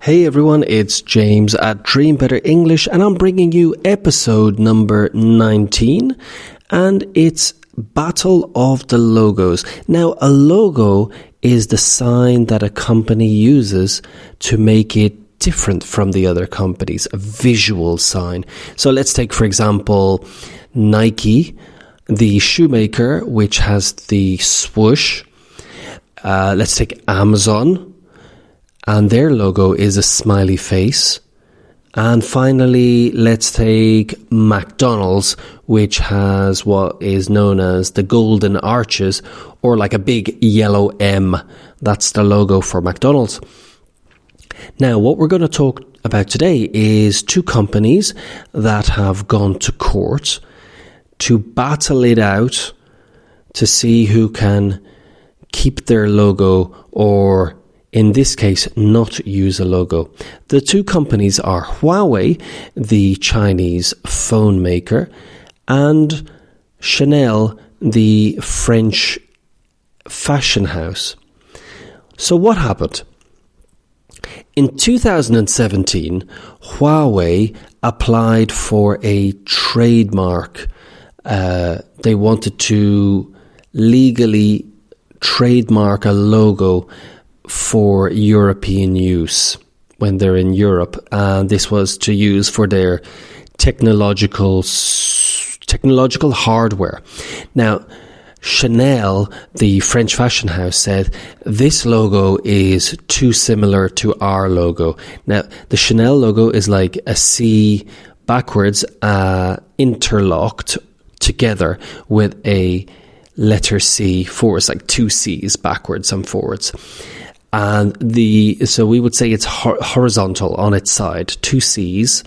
Hey everyone, it's James at Dream Better English and I'm bringing you episode number 19 and it's Battle of the Logos. Now, a logo is the sign that a company uses to make it different from the other companies, a visual sign. So let's take, for example, Nike, the shoemaker, which has the swoosh. Let's take Amazon, and their logo is a smiley face. And finally, let's take McDonald's, which has what is known as the golden arches, or like a big yellow M. That's the logo for McDonald's. Now, what we're going to talk about today is two companies that have gone to court to battle it out to see who can keep their logo, or in this case, not use a logo. The two companies are Huawei, the Chinese phone maker, and Chanel, the French fashion house. So what happened? In 2017, Huawei applied for a trademark. They wanted to legally trademark a logo for European use when they're in Europe, and this was to use for their technological hardware. Now, Chanel, the French fashion house, said this logo is too similar to our logo. Now, the Chanel logo is like a C backwards, interlocked together with a letter C forwards, like two C's backwards and forwards. And so we would say it's horizontal on its side, two C's,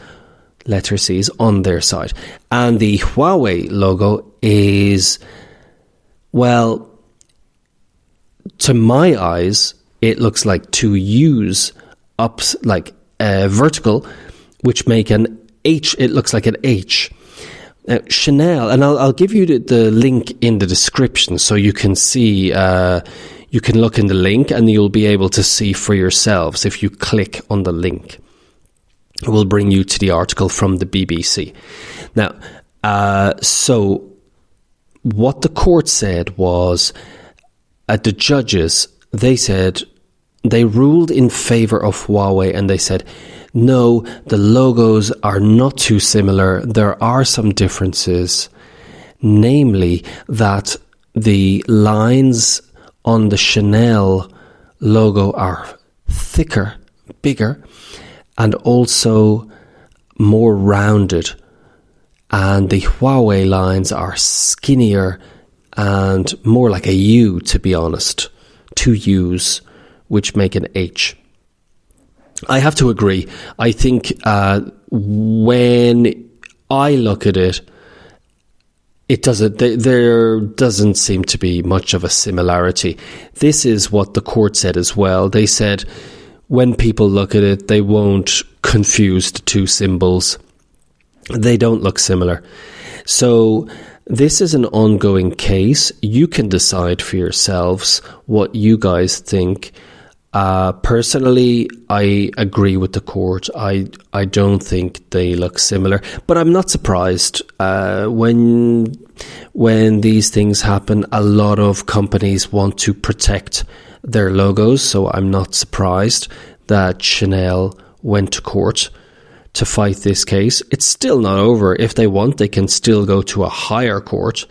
letter C's on their side. And the Huawei logo is, well, to my eyes, it looks like two U's up, like vertical, which make an H. It looks like an H. Chanel, and I'll give you the link in the description so you can see. You can look in the link and you'll be able to see for yourselves if you click on the link. It will bring you to the article from the BBC. Now, so what the court said was, the judges, they ruled in favor of Huawei, and they said, no, the logos are not too similar. There are some differences, namely that the lines on the Chanel logo are thicker, bigger, and also more rounded. And the Huawei lines are skinnier and more like a U, to be honest. Two U's, which make an H. I have to agree. I think when I look at it, there doesn't seem to be much of a similarity. This is what the court said as well. They said when people look at it, they won't confuse the two symbols. They don't look similar. So this is an ongoing case. You can decide for yourselves what you guys think. Personally, I agree with the court. I don't think they look similar, but I'm not surprised. When these things happen, a lot of companies want to protect their logos, so I'm not surprised that Chanel went to court to fight this case. It's still not over. If they want, they can still go to a higher court.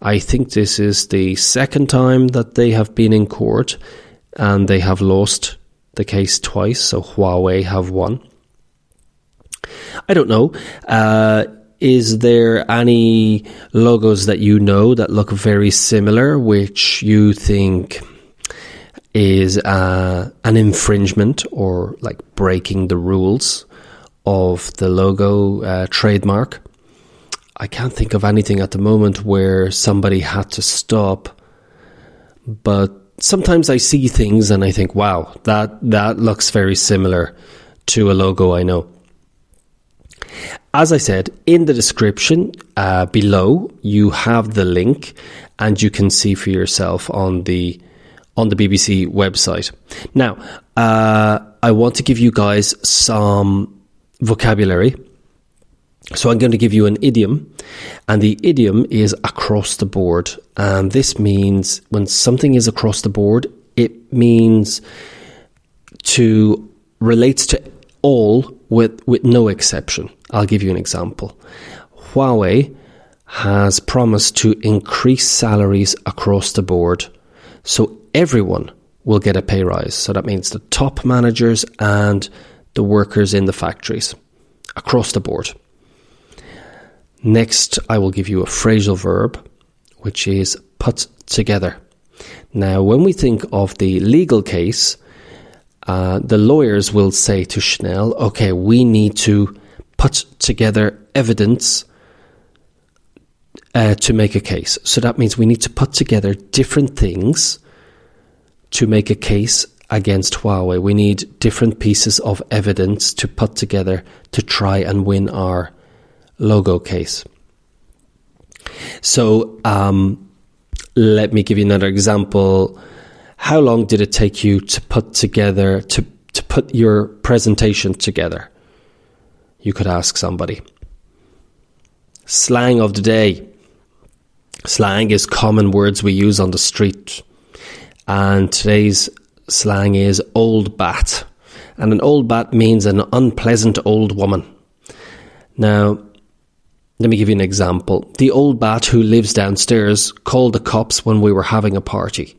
I think this is the second time that they have been in court, and they have lost the case twice, so Huawei have won. I don't know. Is there any logos that you know that look very similar, which you think is an infringement or like breaking the rules of the logo trademark? I can't think of anything at the moment where somebody had to stop, but sometimes I see things and I think, wow, that looks very similar to a logo I know. As I said, in the description below, you have the link and you can see for yourself on the BBC website. Now, I want to give you guys some vocabulary. So I'm going to give you an idiom, and the idiom is across the board. And this means when something is across the board, it means relates to all with no exception. I'll give you an example. Huawei has promised to increase salaries across the board, so everyone will get a pay rise. So that means the top managers and the workers in the factories across the board. Next, I will give you a phrasal verb, which is put together. Now, when we think of the legal case, the lawyers will say to Chanel, okay, we need to put together evidence to make a case. So that means we need to put together different things to make a case against Huawei. We need different pieces of evidence to put together to try and win our logo case. So let me give you another example. How long did it take you to put your presentation together? You could ask somebody. Slang of the day. Slang is common words we use on the street. And today's slang is old bat. And an old bat means an unpleasant old woman. Now, let me give you an example. The old bat who lives downstairs called the cops when we were having a party.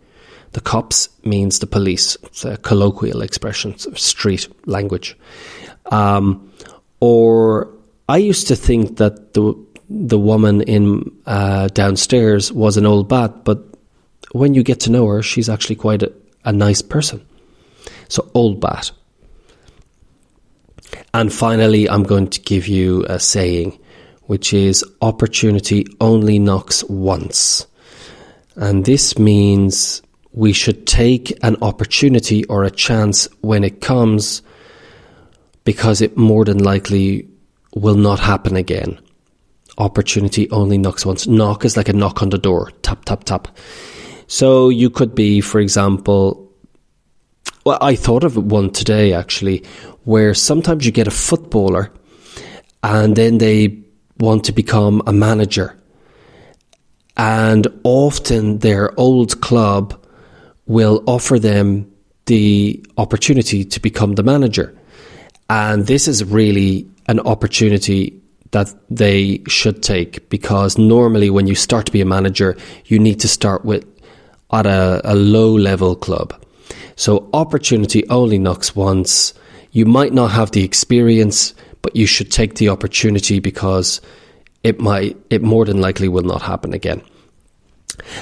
The cops means the police. It's a colloquial expression, street language. Or I used to think that the woman in downstairs was an old bat, but when you get to know her, she's actually quite a nice person. So old bat. And finally, I'm going to give you a saying, which is opportunity only knocks once. And this means we should take an opportunity or a chance when it comes, because it more than likely will not happen again. Opportunity only knocks once. Knock is like a knock on the door. Tap, tap, tap. So you could be, for example, well, I thought of one today actually, where sometimes you get a footballer and then they want to become a manager. And often their old club will offer them the opportunity to become the manager. And this is really an opportunity that they should take, because normally when you start to be a manager, you need to start at a low-level club. So opportunity only knocks once. You might not have the experience, but you should take the opportunity, because it more than likely will not happen again.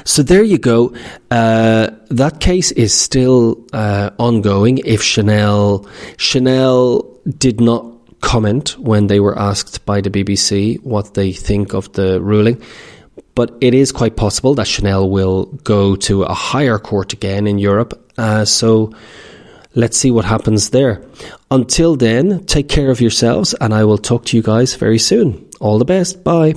So there you go. That case is still ongoing. If Chanel did not comment when they were asked by the BBC what they think of the ruling, but it is quite possible that Chanel will go to a higher court again in Europe. So let's see what happens there. Until then, take care of yourselves, and I will talk to you guys very soon. All the best. Bye.